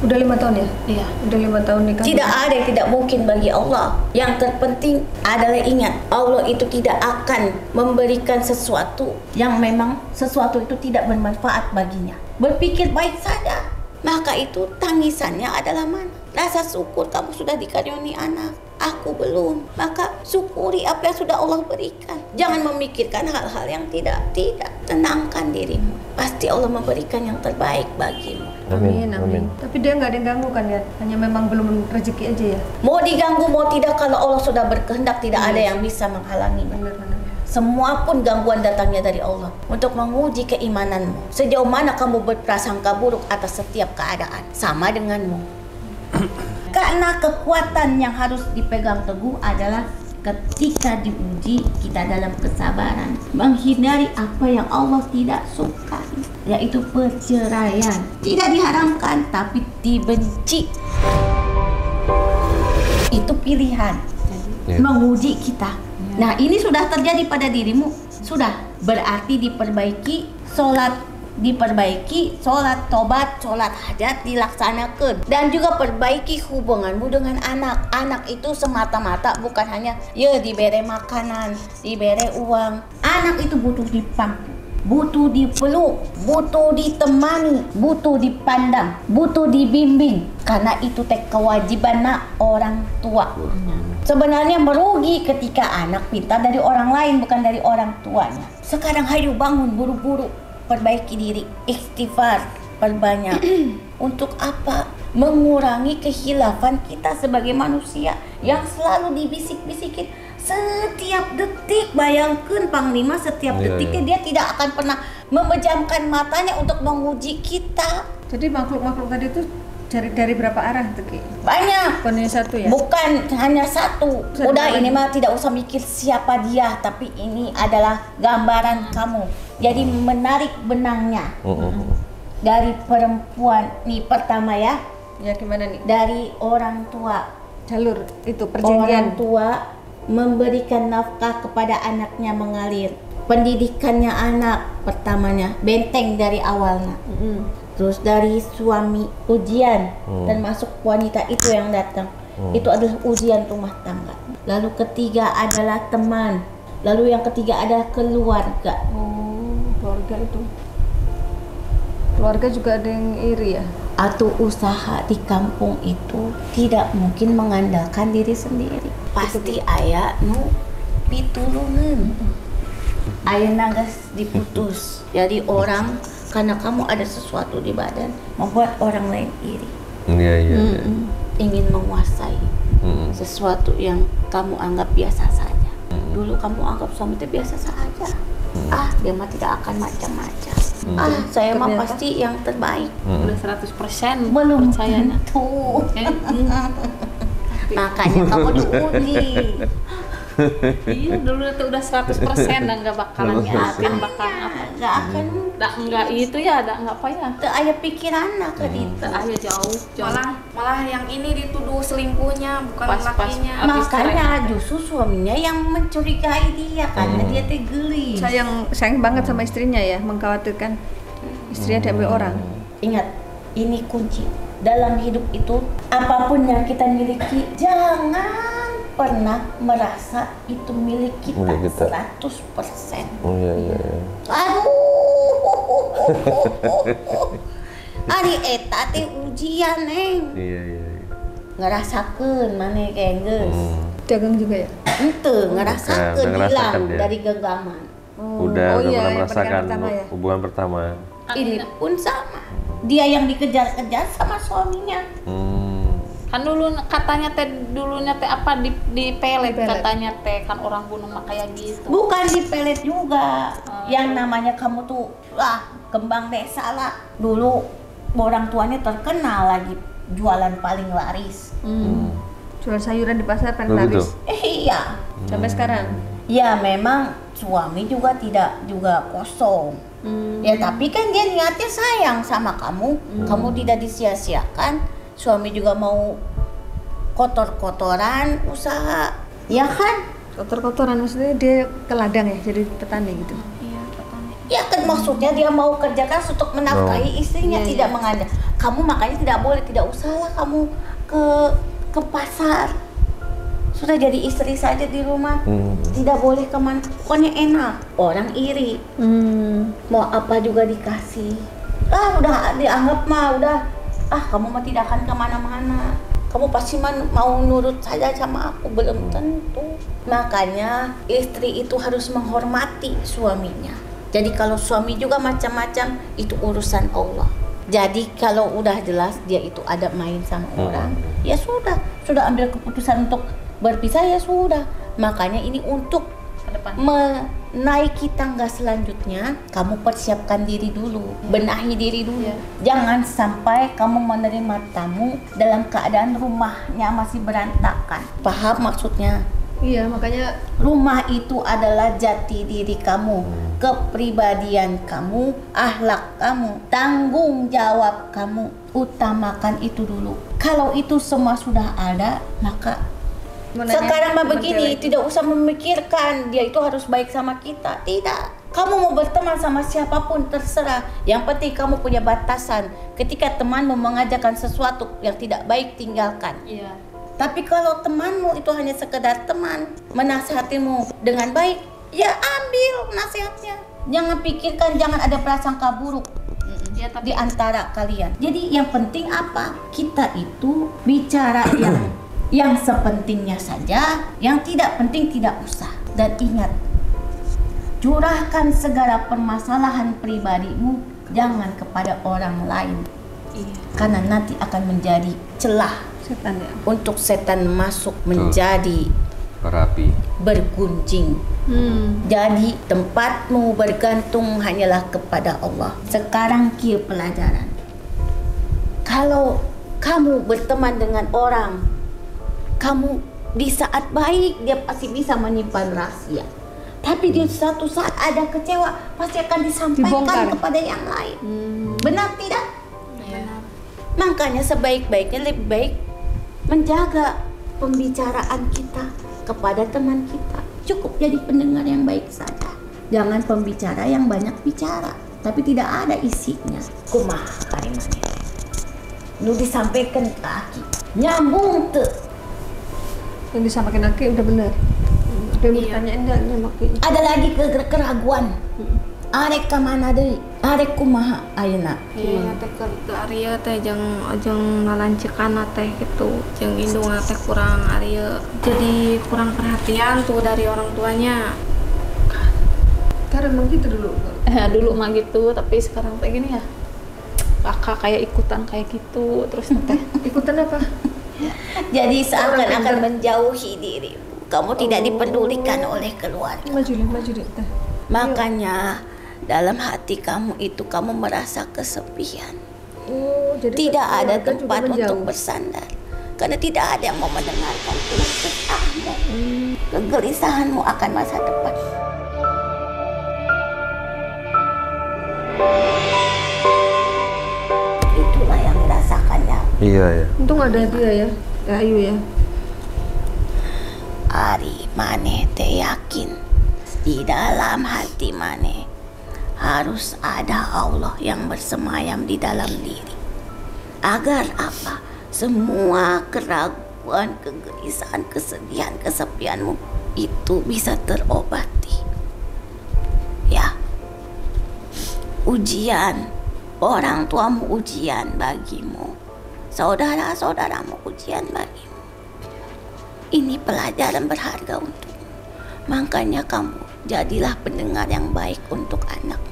E: Udah 5 tahun ya?
B: Iya.
E: Udah 5 tahun nikah.
D: Tidak ada yang tidak mungkin bagi Allah. Yang terpenting adalah ingat, Allah itu tidak akan memberikan sesuatu yang memang sesuatu itu tidak bermanfaat baginya. Berpikir baik saja. maka itu tangisannya adalah mana? Rasa syukur kamu sudah dikaruniai anak, aku belum. Maka syukuri apa yang sudah Allah berikan. Jangan memikirkan hal-hal yang tidak. Tenangkan dirimu. Pasti Allah memberikan yang terbaik bagimu.
E: Amin. Tapi dia nggak ada yang ganggu kan ya? Hanya memang belum rezeki aja ya?
D: Mau diganggu mau tidak, kalau Allah sudah berkehendak tidak ada yang bisa menghalanginya.
E: Benar-benar.
D: Semua pun gangguan datangnya dari Allah untuk menguji keimananmu. Sejauh mana kamu berprasangka buruk atas setiap keadaan. Sama denganmu. Karena kekuatan yang harus dipegang teguh adalah ketika diuji kita dalam kesabaran. Menghindari apa yang Allah tidak suka, yaitu perceraian. Tidak diharamkan tapi dibenci. Itu pilihan. Menguji kita. Nah, ini sudah terjadi pada dirimu. Sudah. Berarti diperbaiki sholat tobat, sholat hajat dilaksanakan, dan juga perbaiki hubunganmu dengan anak. Anak itu semata-mata bukan hanya diberi makanan, diberi uang. Anak itu butuh dipangku, butuh dipeluk, butuh ditemani, butuh dipandang, butuh dibimbing, karena itu kewajiban orang tua. Sebenarnya merugi ketika anak pintar dari orang lain bukan dari orang tuanya. Sekarang hayu bangun buru-buru, perbaiki diri, istighfar, perbanyak. Untuk apa? Mengurangi kehilafan kita sebagai manusia yang selalu dibisik-bisikin setiap detik. Bayangkan Panglima, setiap detiknya dia tidak akan pernah memejamkan matanya untuk menguji kita.
E: Jadi makhluk-makhluk tadi itu dari berapa arah tuh Ki?
D: Banyak.
E: Bukan hanya satu ya?
D: Bukan hanya satu. Udah ini mah tidak usah mikir siapa dia, tapi ini adalah gambaran kamu. Jadi menarik benangnya dari perempuan nih pertama ya.
E: Ya gimana nih?
D: Dari orang tua.
E: Jalur itu
D: Orang
E: perjanjian.
D: tua memberikan nafkah kepada anaknya mengalir. Pendidikannya anak pertamanya benteng dari awalnya. Terus dari suami ujian dan masuk wanita itu yang datang. Itu adalah ujian rumah tangga. Lalu ketiga adalah teman. Lalu yang ketiga adalah keluarga.
E: Keluarga itu. Keluarga juga ada yang iri ya?
D: Atau usaha di kampung itu tidak mungkin mengandalkan diri sendiri. Pasti aya nu pitulungan. Aya nagas diputus. Jadi orang karena kamu ada sesuatu di badan membuat orang lain iri.
C: Iya.
D: Ingin menguasai sesuatu yang kamu anggap biasa saja. Dulu kamu anggap suami itu biasa saja. Dia mah tidak akan macam-macam. Saya mah pasti yang terbaik.
B: Udah 100%
D: Belum
B: percayanya.
D: tentu. Makanya kamu diuji.
B: Iya, dulu tuh udah 100% dan nggak bakalan nyatin bakalan apa.
D: Nggak akan.
B: Nggak itu ya, nggak apa ya.
D: Teu aya pikiran ke ditu.
B: Ayo jauh.
A: Malah yang ini dituduh selingkuhnya bukan lakinya.
D: Makanya justru suaminya yang mencurigai dia karena dia teh geli.
E: Sayang banget sama istrinya ya, mengkhawatirkan istrinya diambil orang.
D: Ingat, ini kunci dalam hidup itu. Apapun yang kita miliki, jangan pernah merasa itu milik kita 100%.
C: Iya.
D: Ari eta teh ujian neng.
C: Iya.
D: Ngerasakeun maneh kayak geus.
E: Dagang juga ya?
D: Henteu ngerasakeun
C: Udah ngerasakan
D: hilang
C: dia.
D: dari genggaman.
C: Udah
E: iya,
C: pernah
E: yang
C: merasakan
E: pertama ya?
C: hubungan pertama.
D: Ini pun sama. Dia yang dikejar-kejar sama suaminya.
B: Kan dulu katanya teh apa di pelet katanya teh kan orang gunung mah kayak gitu.
D: Bukan dipelet juga. Yang namanya kamu tuh kembang desa lah. Dulu orang tuanya terkenal lagi jualan paling laris.
E: Jual sayuran di pasar paling
C: Begitu?
E: laris.
D: Iya.
E: Sampai sekarang.
D: Ya memang suami juga tidak juga kosong. Ya tapi kan dia niatnya sayang sama kamu. Kamu tidak disia-siakan. Suami juga mau kotor-kotoran usaha. Ya kan?
E: Kotor-kotoran maksudnya dia ke ladang ya, jadi petani gitu.
D: Ya kan maksudnya dia mau kerja keras untuk menafkahi istrinya, tidak mengandalkan. Kamu makanya tidak boleh, tidak usahlah kamu ke pasar. Sudah jadi istri saja di rumah. Tidak boleh kemana. Pokoknya enak. Orang iri. Mau apa juga dikasih. Udah dianggap mah udah kamu mah tidak akan kemana-mana. Kamu pasti mau nurut saja sama aku, belum tentu. Makanya istri itu harus menghormati suaminya. Jadi kalau suami juga macam-macam, itu urusan Allah. Jadi kalau udah jelas dia itu ada main sama orang, ya sudah ambil keputusan untuk berpisah, ya sudah. Makanya ini untuk menaiki tangga selanjutnya, kamu persiapkan diri dulu, benahi diri dulu. Jangan sampai kamu menerima tamu dalam keadaan rumahnya masih berantakan. Paham maksudnya?
E: Iya, makanya
D: Rumah itu adalah jati diri kamu, kepribadian kamu, akhlak kamu, tanggung jawab kamu. Utamakan itu dulu. Kalau itu semua sudah ada, maka sekarang mah begini, tidak usah memikirkan dia itu harus baik sama kita. Tidak. Kamu mau berteman sama siapapun terserah. Yang penting kamu punya batasan. Ketika temanmu mengajarkan sesuatu yang tidak baik, tinggalkan.
B: Iya.
D: Tapi kalau temanmu itu hanya sekedar teman, menasihatimu dengan baik, ya ambil nasihatnya. Jangan pikirkan, jangan ada prasangka buruk di antara kalian. Jadi yang penting apa? Kita itu bicara yang sepentingnya saja, yang tidak penting tidak usah. Dan ingat, curahkan segala permasalahan pribadimu jangan kepada orang lain.
B: Iya.
D: Karena nanti akan menjadi celah
E: setan ya.
D: untuk setan masuk menjadi
C: Berapi.
D: bergunjing. Jadi tempatmu bergantung hanyalah kepada Allah. Sekarang pelajaran. Kalau kamu berteman dengan orang, kamu di saat baik dia pasti bisa menyimpan rahasia. Tapi di suatu saat ada kecewa, pasti akan disampaikan
E: Dibongkar
D: kepada yang lain. Benar tidak?
B: Benar.
D: Makanya sebaik-baiknya lebih baik menjaga pembicaraan kita kepada teman kita. Cukup jadi pendengar yang baik saja. Jangan pembicara yang banyak bicara, tapi tidak ada isinya. Kumaha karimane. Nu disampaikan ke Aki. Nyambung tuh.
E: Yang disampaikan Aki udah benar. Ada yang bertanya enggak sama Aki?
D: Ada lagi keraguan. Arek ka mana deui? Arek kumaha ayeuna?
A: Iya, teh ke Arya teh jeung ngalancekan teh gitu, jeung indung teh kurang Arya. Jadi kurang perhatian tuh dari orang tuanya.
E: Karena emang gitu dulu.
B: Dulu mah gitu, tapi sekarang kayak gini ya. Kakak kayak ikutan kayak gitu, terus teh
E: Ikutan apa?
D: Jadi seakan-akan menjauhi dirimu. Kamu tidak dipedulikan oleh keluarga.
E: Maju deh teh.
D: Makanya dalam hati kamu itu kamu merasa kesepian.
E: Oh, jadi
D: Tidak ada
E: keluarga juga
D: tempat
E: menjauh.
D: untuk bersandar. Karena tidak ada yang mau mendengarkan keluh kesahmu, kegelisahanmu akan masa depan. Itulah yang dirasakannya.
C: Iya ya.
E: Untung ada dia ya, Teh Ayu ya.
D: Ari maneh teh yakin di dalam hati maneh harus ada Allah yang bersemayam di dalam diri. Agar apa? Semua keraguan, kegelisahan, kesedihan, kesepianmu itu bisa terobati. Ya. Ujian, orang tuamu ujian bagimu. Saudara-saudaramu ujian bagimu. Ini pelajaran berharga untukmu. Makanya kamu jadilah pendengar yang baik untuk anakmu.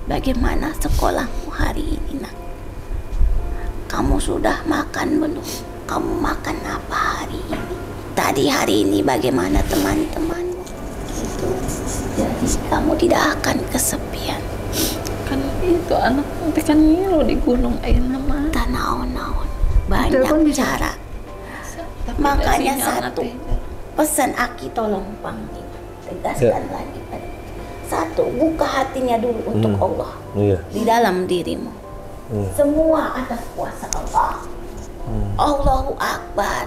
D: Bagaimana sekolahmu hari ini, nak? Kamu sudah makan belum? Kamu makan apa hari ini? Tadi hari ini bagaimana teman-temanmu? Gitu. Jadi kamu tidak akan kesepian.
B: kan itu anak teh kan ngilu di gunung ayeuna mah.
D: Tanaon-naon. Banyak
E: Telepon bisa.
D: cara.
B: Tapi
D: Makanya
B: sinyal
D: satu,
B: teh.
D: pesan Aki tolong panggil. Tegaskan lagi pada satu, buka hatinya dulu untuk Allah
C: Iya.
D: di dalam dirimu. Semua atas kuasa Allah. Allahu Akbar.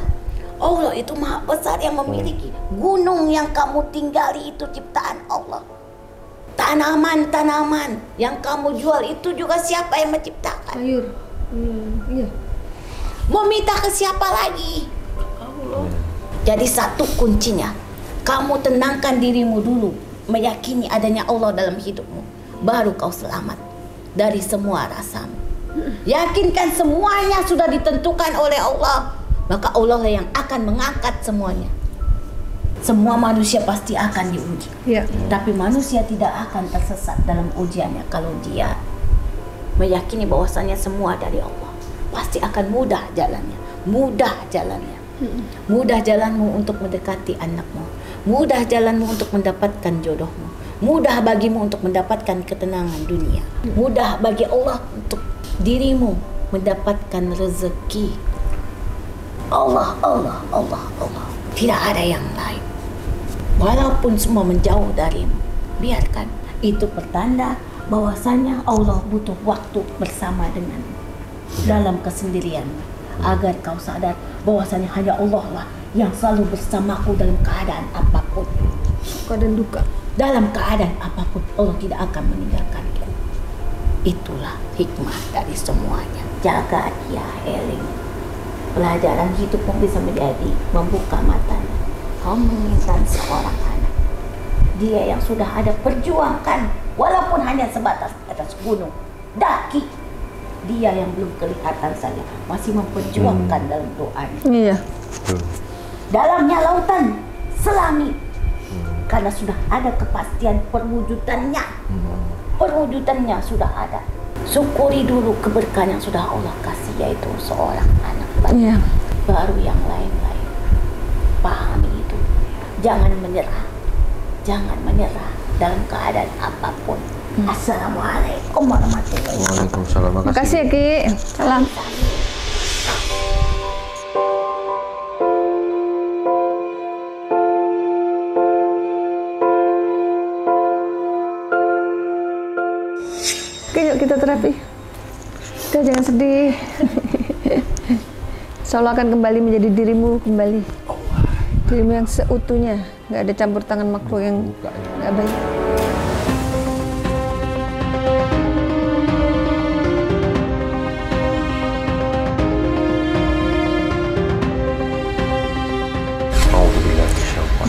D: Allah itu maha besar yang memiliki. Gunung yang kamu tinggali itu ciptaan Allah. Tanaman-tanaman yang kamu jual itu juga siapa yang menciptakan?
E: Sayur. Iya.
D: Mau minta ke siapa lagi? Jadi satu kuncinya, kamu tenangkan dirimu dulu, meyakini adanya Allah dalam hidupmu, baru kau selamat dari semua rasamu. Yakinkan semuanya sudah ditentukan oleh Allah. Maka Allah lah yang akan mengangkat semuanya. Semua manusia pasti akan diuji.
E: Ya.
D: Tapi manusia tidak akan tersesat dalam ujiannya kalau dia meyakini bahwasanya semua dari Allah. Pasti akan mudah jalannya. Mudah jalannya. Mudah jalanmu untuk mendekati anakmu. Mudah jalanmu untuk mendapatkan jodohmu. Mudah bagimu untuk mendapatkan ketenangan dunia. Mudah bagi Allah untuk dirimu mendapatkan rezeki. Allah, Allah, Allah, Allah. Tidak ada yang lain. Walaupun semua menjauh darimu, biarkan. Itu pertanda bahwasanya Allah butuh waktu bersama denganmu dalam kesendirianmu, agar kau sadar bahwasanya hanya Allah lah yang selalu bersamaku dalam keadaan apapun.
E: Suka dan duka.
D: Dalam keadaan apapun Allah tidak akan meninggalkanku. Itulah hikmah dari semuanya. Jaga dia, Eling. Pelajaran hidupmu bisa menjadi membuka matanya. Kau menginginkan seorang anak. Dia yang sudah ada perjuangkan, walaupun hanya sebatas atas gunung, daki. Dia yang belum kelihatan saja masih memperjuangkan dalam doanya.
E: Iya.
D: Dalamnya lautan selami, karena sudah ada kepastian perwujudannya. Perwujudannya sudah ada. Syukuri dulu keberkahan yang sudah Allah kasih, yaitu seorang anak.
E: Iya.
D: Baru yang lain-lain. Pahami itu. Jangan menyerah. Jangan menyerah dalam keadaan apapun. Assalamualaikum warahmatullahi wabarakatuh.
C: Waalaikumsalam.
E: Makasih ya Ki. Salam. Oke, yuk kita terapi. Udah, jangan sedih. Insya Allah akan kembali menjadi dirimu kembali. Dirimu yang seutuhnya, nggak ada campur tangan makhluk yang nggak baik.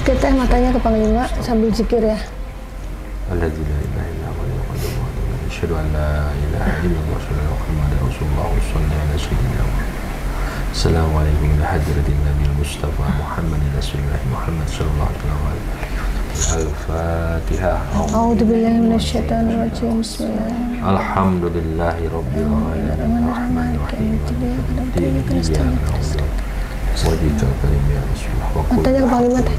E: Oke teh, matanya ke Panglima sambil zikir ya.
C: Alladzi la ilaha illa huwa al-hayyul qayyum. Asyhadu an la ilaha illallah wa Muhammadar Rasulullah sallallahu alaihi wasallam. Assalamualaikum ila hadratin Nabi Mustafa Muhammadin Rasulullah Muhammad sallallahu alaihi wasallam. Al-Fatihah.
E: A'udzu billahi minasyaitonir rajim. Bismillah.
C: Alhamdulillahi rabbil alamin. Arrahmanir rahim.
E: Matanya ke Panglima teh.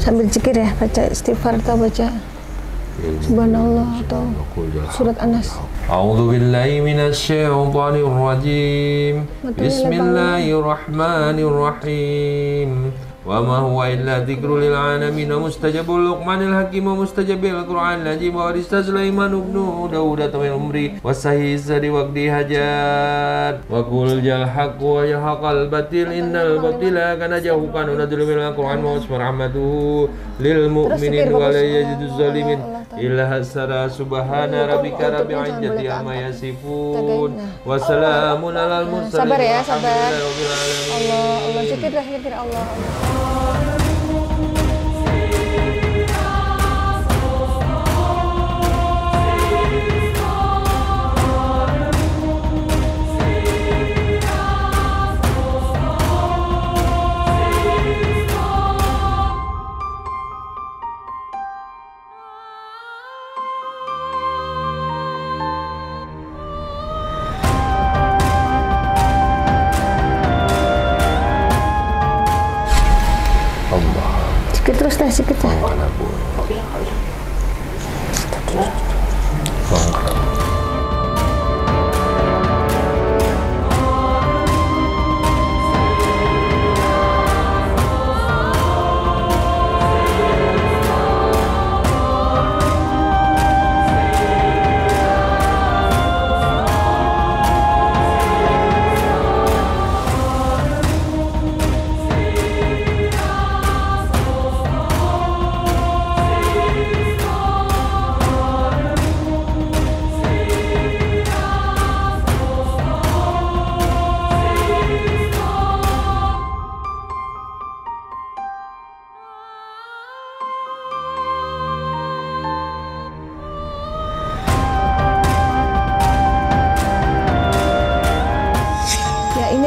E: Sambil zikir ya, baca istighfar atau baca Subhanallah atau surat An-Nas.
C: A'udzu billahi minasy syaithanir rajim. Bismillahirrahmanirrahim. Wa ma huwa illa dzikrul lil alamin mustajabul luqmanil hakim wa mustajabil qur'an najim wa rista Sulaiman ibnu Daud tamil umri wa sahih sadi waqdi hajat wa qul jal haqq wa yahqal batil innal batila kana jahukan unadul bil qur'an wa rahmatuhu lil mu'minin wa la yajiduz zalimin illa hasara subhana rabbika rabbil izzati amma yasifun wa salamun alal mursalin.
E: Sabar ya, sabar. Allah zikir dah, zikir Allah.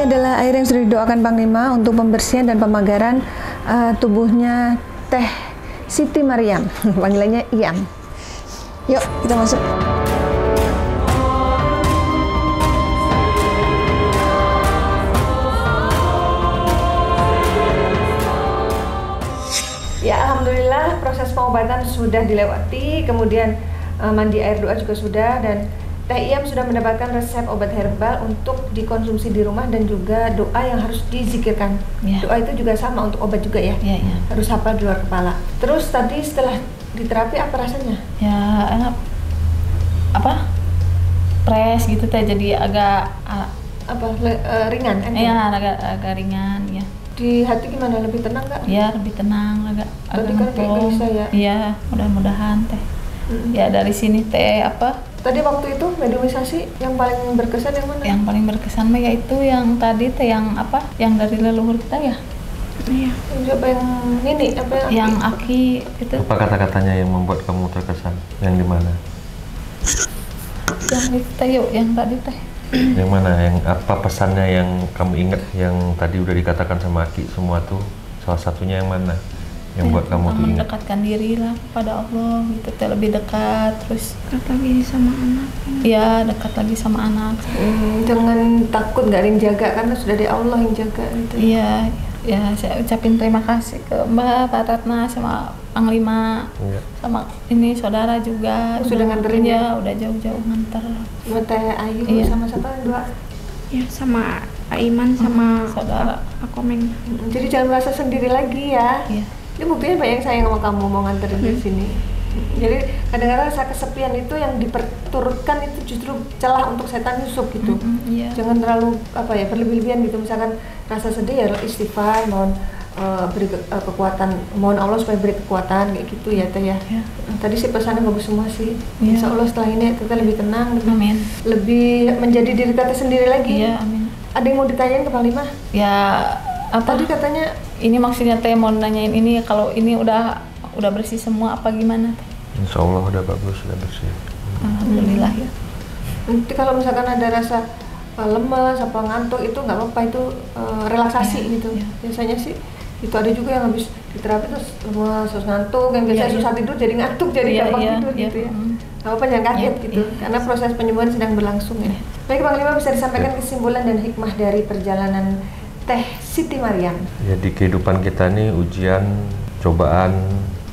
G: Ini adalah air yang sudah didoakan Panglima untuk pembersihan dan pemagaran tubuhnya Teh Siti Mariam, panggilannya Iam. Yuk, kita masuk.
E: Ya, alhamdulillah proses pengobatan sudah dilewati, kemudian mandi air doa juga sudah, dan Teh Iam sudah mendapatkan resep obat herbal untuk dikonsumsi di rumah dan juga doa yang harus dizikirkan.
B: Ya.
E: Doa itu juga sama untuk obat juga ya.
B: Ya, ya.
E: Harus hafal di luar kepala. Terus tadi setelah diterapi apa rasanya?
B: Ya enak. Apa? Pres gitu teh, jadi agak
E: Ringan?
B: ya agak ringan ya.
E: Di hati gimana? Lebih tenang nggak?
B: Ya lebih tenang, agak
E: Tadi kan kayak
B: ngeplong.
E: gelisah ya?
B: Iya, mudah-mudahan teh. Ya dari sini teh apa?
E: Tadi waktu itu mediumisasi yang paling berkesan yang mana?
B: Yang paling berkesan mah yaitu yang tadi teh yang apa? Yang dari leluhur kita ya.
A: Iya.
E: Siapa yang ini? Apa
B: Yang Aki itu.
C: Apa kata-katanya yang membuat kamu terkesan? Yang di mana?
B: Yang itu teh yuk, yang tadi teh.
C: Yang mana? Yang apa pesannya yang kamu ingat yang tadi udah dikatakan sama Aki semua tuh? Salah satunya yang mana? Yang buat kamu tuh ingat?
B: Mendekatkan diri lah kepada Allah gitu teh, lebih dekat, terus
A: Dekat lagi sama anak.
B: ya dekat lagi sama anak.
E: Jangan takut nggak ada yang jaga karena sudah ada Allah yang jaga gitu.
B: Iya, ya saya ucapin terima kasih ke Mbak, Pak Ratna, sama Panglima,
C: Iya.
B: sama ini saudara juga.
E: Sudah nganterin
B: ya? Udah jauh-jauh nganter.
E: Buat Teh Ayu
B: Iya.
E: sama siapa dua.
A: Ya sama Pak Iman sama
B: saudara.
A: Pak Komeng.
E: Jadi jangan merasa sendiri lagi ya.
B: Iya.
E: Ini buktinya banyak yang sayang sama kamu mau nganterin di sini. Jadi kadang-kadang rasa kesepian itu yang diperturutkan itu justru celah untuk setan Yusuf gitu.
B: Iya.
E: Jangan terlalu berlebih-lebihan gitu. Misalkan rasa sedih ya istighfar, mohon beri kekuatan, mohon Allah supaya beri kekuatan kayak gitu ya Teh ya.
B: Ya.
E: Tadi sih pesannya bagus semua sih.
B: Iya.
E: Insya Allah setelah ini Teteh lebih tenang,
B: Amin.
E: lebih menjadi diri Teteh sendiri lagi.
B: Iya, amin.
E: Ada yang mau ditanyain ke Panglima?
B: Ya apa?
E: Tadi katanya
B: Ini maksudnya teh mau nanyain ini, kalau ini udah bersih semua apa gimana teh?
C: Insya Allah udah bagus, udah bersih.
B: Alhamdulillah ya.
E: nanti kalau misalkan ada rasa lemes apa ngantuk itu nggak apa-apa, itu relaksasi
B: Iya,
E: gitu.
B: iya.
E: Biasanya sih itu ada juga yang habis diterapi terus lemes terus ngantuk, yang biasanya
B: Iya,
E: susah
B: iya.
E: tidur jadi ngantuk, jadi
B: Iya,
E: gampang
B: iya,
E: tidur
B: iya.
E: gitu ya.
B: Mm.
E: Nggak apa-apa, jangan kaget
B: Iya,
E: gitu,
B: iya.
E: karena proses penyembuhan sedang berlangsung ya. Baik Panglima, bisa disampaikan kesimpulan dan hikmah dari perjalanan Teh Siti Mariam.
C: Ya di kehidupan kita nih ujian, cobaan,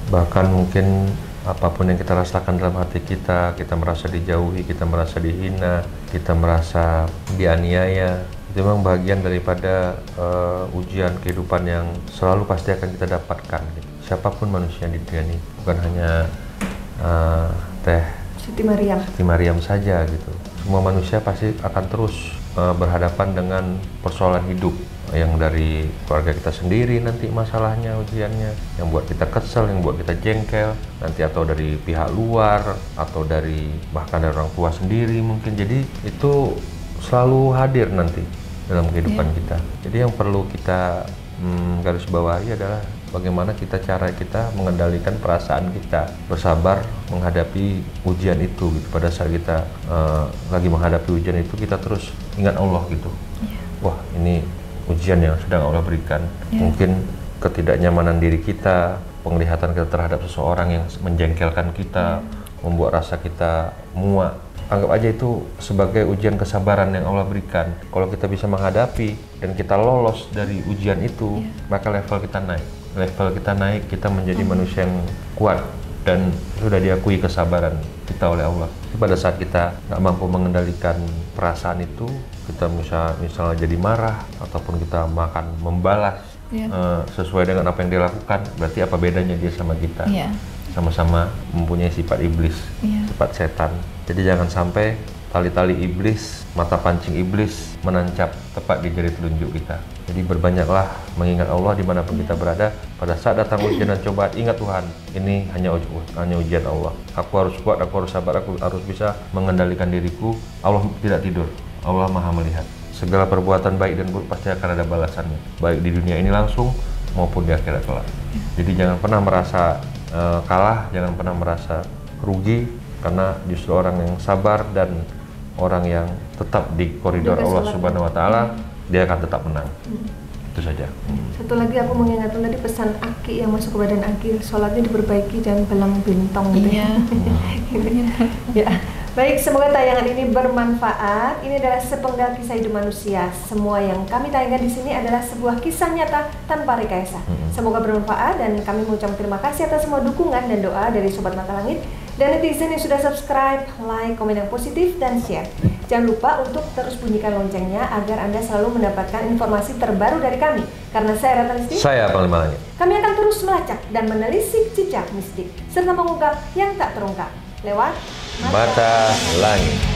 C: bahkan mungkin apapun yang kita rasakan dalam hati kita merasa dijauhi, kita merasa dihina, kita merasa dianiaya, itu memang bagian daripada ujian kehidupan yang selalu pasti akan kita dapatkan gitu. Siapapun manusia di dunia ini, bukan hanya Teh
E: Siti Mariam.
C: Siti Mariam saja gitu. Semua manusia pasti akan terus berhadapan dengan persoalan hidup, yang dari keluarga kita sendiri nanti masalahnya, ujiannya, yang buat kita kesel, yang buat kita jengkel nanti, atau dari pihak luar, atau dari bahkan dari orang tua sendiri mungkin. Jadi itu selalu hadir nanti dalam kehidupan kita. Jadi yang perlu kita garis bawahi adalah bagaimana cara kita mengendalikan perasaan kita, bersabar menghadapi ujian itu gitu. Pada saat kita lagi menghadapi ujian itu, kita terus ingat Allah gitu. Wah, ini ujian yang sedang Allah berikan. Mungkin ketidaknyamanan diri kita, penglihatan kita terhadap seseorang yang menjengkelkan kita, membuat rasa kita muak. Anggap aja itu sebagai ujian kesabaran yang Allah berikan. Kalau kita bisa menghadapi dan kita lolos dari ujian itu, maka level kita naik. Level kita naik, kita menjadi manusia yang kuat dan sudah diakui kesabaran kita oleh Allah. Pada saat kita nggak mampu mengendalikan perasaan itu, kita misalnya jadi marah ataupun kita makan membalas sesuai dengan apa yang dia lakukan, berarti apa bedanya dia sama kita? Sama-sama mempunyai sifat iblis, sifat setan. Jadi jangan sampai tali-tali iblis, mata pancing iblis menancap tepat di jari telunjuk kita. Jadi berbanyaklah mengingat Allah dimanapun kita berada. Pada saat datang ujian dan cobaan, ingat Tuhan, ini hanya ujian Allah. Aku harus kuat, aku harus sabar, aku harus bisa mengendalikan diriku. Allah tidak tidur, Allah Maha melihat. Segala perbuatan baik dan buruk pasti akan ada balasannya, baik di dunia ini langsung maupun di akhirat kelak. Jadi jangan pernah merasa kalah, jangan pernah merasa rugi, karena justru orang yang sabar dan orang yang tetap di koridor Allah Subhanahu wa Ta'ala, dia akan tetap menang. Itu saja.
E: Satu lagi aku mengingatkan tadi pesan Aki yang masuk ke badan Aki, sholatnya diperbaiki dan belang bintang gitu ya. Ya. Baik, semoga tayangan ini bermanfaat. Ini adalah sepenggal kisah hidup manusia. Semua yang kami tayangkan di sini adalah sebuah kisah nyata tanpa rekayasa. Semoga bermanfaat dan kami mengucapkan terima kasih atas semua dukungan dan doa dari Sobat Mata Langit dan netizen yang sudah subscribe, like, komen yang positif dan share. Jangan lupa untuk terus bunyikan loncengnya agar Anda selalu mendapatkan informasi terbaru dari kami. Karena saya Ratna Listi,
C: Saya Panglima Langit.
E: kami akan terus melacak dan menelisik jejak mistik serta mengungkap yang tak terungkap lewat
C: Mata Langit.